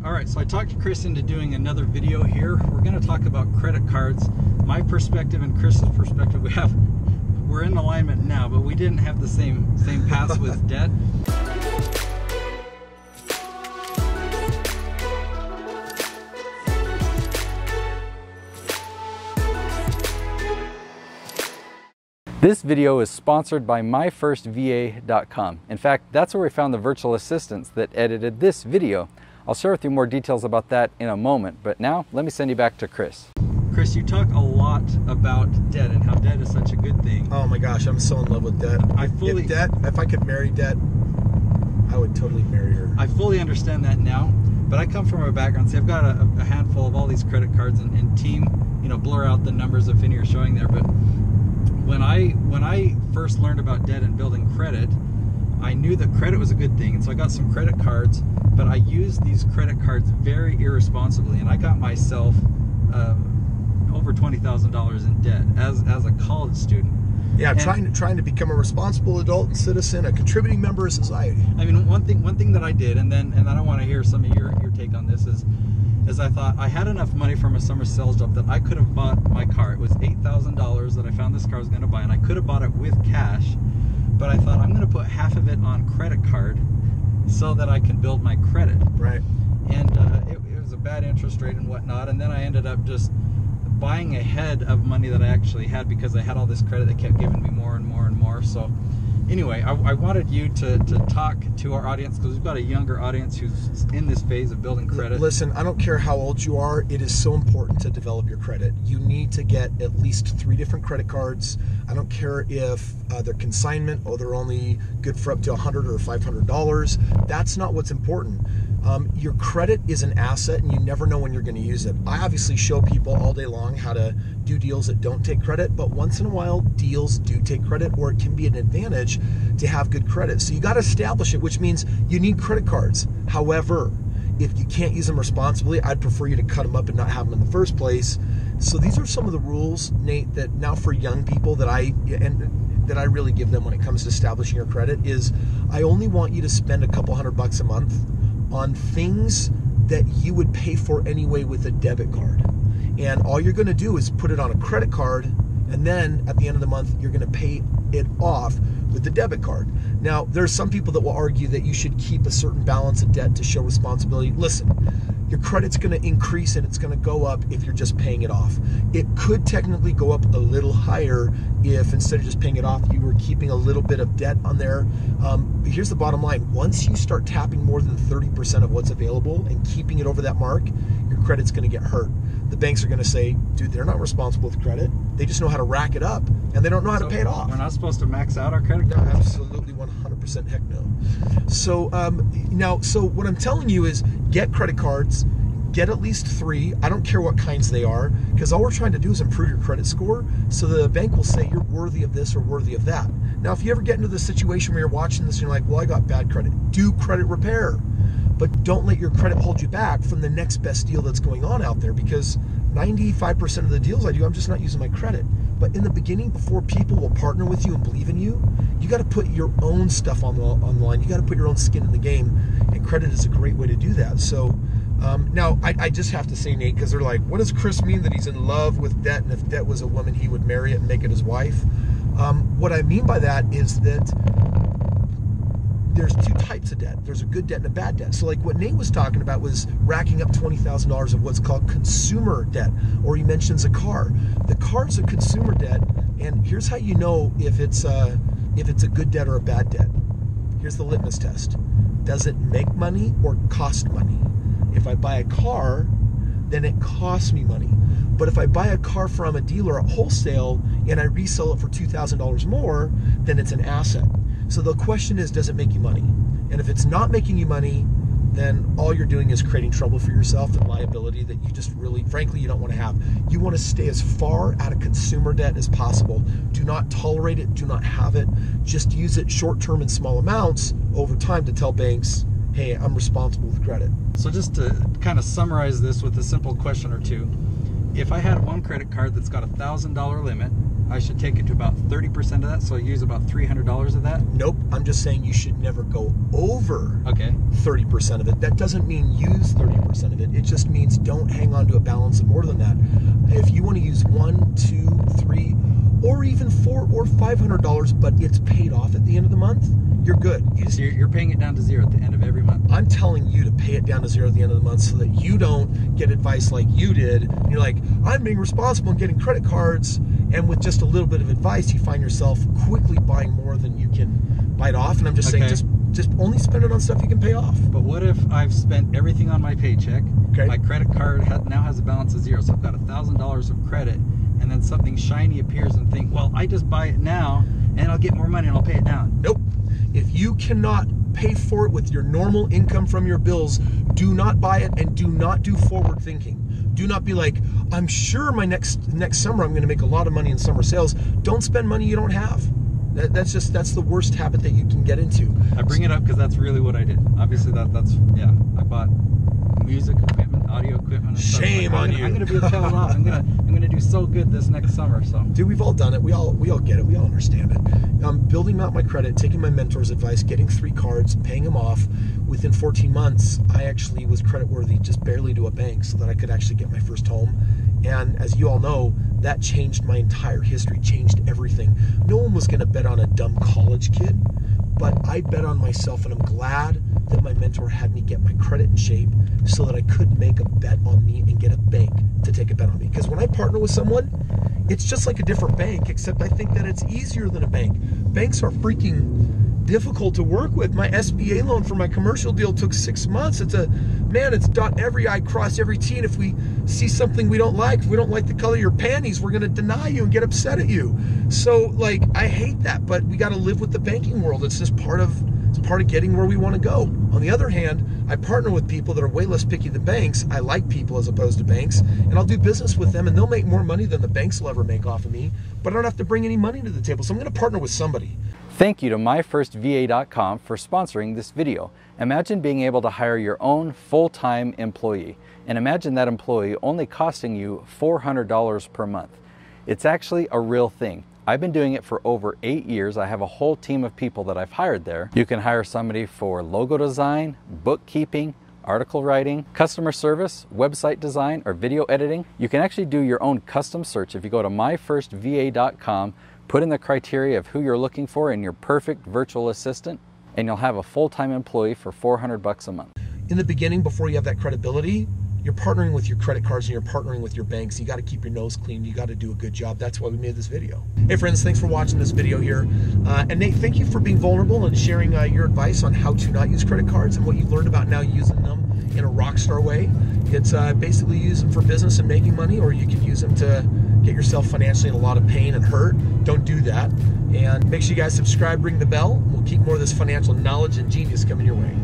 All right, so I talked Kris into doing another video here. We're going to talk about credit cards. My perspective and Kris's perspective, we're in alignment now, but we didn't have the same paths with debt. This video is sponsored by myfirstva.com. In fact, that's where we found the virtual assistants that edited this video. I'll share with you more details about that in a moment, but now let me send you back to Kris. Kris, you talk a lot about debt and how debt is such a good thing. Oh my gosh, I'm so in love with debt. If I could marry debt, I would totally marry her. I fully understand that now, but I come from a background. See, I've got a handful of all these credit cards, and Team, blur out the numbers if any are showing there. But when I first learned about debt and building credit, I knew that credit was a good thing, and so I got some credit cards, but I used these credit cards very irresponsibly, and I got myself over $20,000 in debt as a college student. Yeah, trying to become a responsible adult and citizen, a contributing member of society. I mean, one thing that I did, and then I want to hear some of your take on this, is I thought I had enough money from a summer sales job that I could have bought my car. It was $8,000 that I found this car I was going to buy, and I could have bought it with cash, but I thought I'm going to put half of it on credit card so that I can build my credit. Right. And it was a bad interest rate and whatnot, and then I ended up just buying ahead of money that I actually had because I had all this credit that kept giving me more and more and more. So anyway, I wanted you to talk to our audience, because we've got a younger audience who's in this phase of building credit. Listen, I don't care how old you are, it is so important to develop your credit. You need to get at least 3 different credit cards. I don't care if they're consignment or they're only good for up to $100 or $500. That's not what's important. Your credit is an asset, and you never know when you're going to use it. I obviously show people all day long how to do deals that don't take credit, but once in a while, deals do take credit, or it can be an advantage to have good credit. So you got to establish it, which means you need credit cards. However, if you can't use them responsibly, I'd prefer you to cut them up and not have them in the first place. So these are some of the rules, Nate, that now for young people that I really give them when it comes to establishing your credit is I only want you to spend a couple $100 a month on things that you would pay for anyway with a debit card. And all you're going to do is put it on a credit card, and then at the end of the month, you're going to pay it off with the debit card. Now, there's some people that will argue that you should keep a certain balance of debt to show responsibility. Listen, your credit's going to increase and it's going to go up if you're just paying it off. It could technically go up a little higher if instead of just paying it off, you were keeping a little bit of debt on there. Here's the bottom line. Once you start tapping more than 30% of what's available and keeping it over that mark, your credit's going to get hurt. The banks are going to say, dude, they're not responsible with credit. They just know how to rack it up, and they don't know how to pay it off. We're not supposed to max out our credit card? No, absolutely 100% heck no. So so what I'm telling you is get credit cards, get at least 3. I don't care what kinds they are, because all we're trying to do is improve your credit score so the bank will say you're worthy of this or worthy of that. Now, if you ever get into the situation where you're watching this and you're like, well, I got bad credit, do credit repair. But don't let your credit hold you back from the next best deal that's going on out there, because 95% of the deals I do, I'm just not using my credit. But in the beginning, before people will partner with you and believe in you, you got to put your own stuff on the line. You got to put your own skin in the game, and credit is a great way to do that. So now, I just have to say, Nate, because they're like, what does Kris mean that he's in love with debt, and if debt was a woman, he would marry it and make it his wife? What I mean by that is that there's 2 types of debt. There's a good debt and a bad debt. So like what Nate was talking about was racking up $20,000 of what's called consumer debt, or he mentions a car. The car's a consumer debt, and here's how you know if it's a good debt or a bad debt. Here's the litmus test. Does it make money or cost money? If I buy a car, then it costs me money. But if I buy a car from a dealer at wholesale and I resell it for $2,000 more, then it's an asset. So the question is, does it make you money? And if it's not making you money, then all you're doing is creating trouble for yourself and liability that you just really, frankly, you don't want to have. You want to stay as far out of consumer debt as possible. Do not tolerate it. Do not have it. Just use it short-term in small amounts over time to tell banks, hey, I'm responsible with credit. So just to kind of summarize this with a simple question or two. If I had one credit card that's got a $1,000 limit I should take it to about 30% of that, so I use about $300 of that? Nope, I'm just saying you should never go over Okay. 30% of it. That doesn't mean use 30% of it. It just means don't hang on to a balance of more than that. If you want to use $1, $2, $3, or even $400 or $500, but it's paid off at the end of the month, you're good. So you're paying it down to zero at the end of every month? I'm telling you to pay it down to zero at the end of the month so that you don't get advice like you did. And you're like, I'm being responsible and getting credit cards, and with just a little bit of advice, you find yourself quickly buying more than you can bite off. And I'm just saying, just only spend it on stuff you can pay off. But what if I've spent everything on my paycheck? Okay. My credit card now has a balance of zero, so I've got $1,000 of credit, and then something shiny appears and think, well, I just buy it now, and I'll get more money and I'll pay it down. Nope. If you cannot pay for it with your normal income from your bills, do not buy it, and do not do forward thinking. Do not be like, I'm sure my next summer I'm going to make a lot of money in summer sales. Don't spend money you don't have. That's the worst habit that you can get into. I bring it up because that's really what I did. Obviously, that's I bought music equipment, audio equipment. And Shame stuff. on you. I'm gonna be a tail off. I'm gonna do so good this next summer. So, dude, we've all done it. We all get it. We all understand it. Building out my credit, taking my mentor's advice, getting 3 cards, paying them off. Within 14 months, I actually was credit worthy just barely to a bank so that I could actually get my first home. And as you all know, that changed my entire history, changed everything. No one was going to bet on a dumb college kid, but I bet on myself, and I'm glad that my mentor had me get my credit in shape so that I could make a bet on me and get a bank to take a bet on me. Because when I partner with someone, it's just like a different bank, except I think that it's easier than a bank. Banks are freaking difficult to work with. My SBA loan for my commercial deal took 6 months. It's dot every I, cross every T, and if we see something we don't like, if we don't like the color of your panties, we're gonna deny you and get upset at you. So like, I hate that, but we gotta live with the banking world. It's just part of getting where we wanna go. On the other hand, I partner with people that are way less picky than banks. I like people as opposed to banks, and I'll do business with them, and they'll make more money than the banks will ever make off of me, but I don't have to bring any money to the table. So I'm gonna partner with somebody. thank you to myfirstva.com for sponsoring this video. Imagine being able to hire your own full-time employee, and imagine that employee only costing you $400 per month. It's actually a real thing. I've been doing it for over 8 years. I have a whole team of people that I've hired there. You can hire somebody for logo design, bookkeeping, article writing, customer service, website design, or video editing. You can actually do your own custom search if you go to myfirstva.com, put in the criteria of who you're looking for in your perfect virtual assistant, and you'll have a full-time employee for $400 a month. In the beginning, before you have that credibility, you're partnering with your credit cards and you're partnering with your banks. You got to keep your nose clean. You got to do a good job. That's why we made this video. Hey friends, thanks for watching this video here. And Nate, thank you for being vulnerable and sharing your advice on how to not use credit cards and what you've learned about now using them in a rock star way. It's basically use them for business and making money, or you could use them to get yourself financially in a lot of pain and hurt. Don't do that. And make sure you guys subscribe, ring the bell. We'll keep more of this financial knowledge and genius coming your way.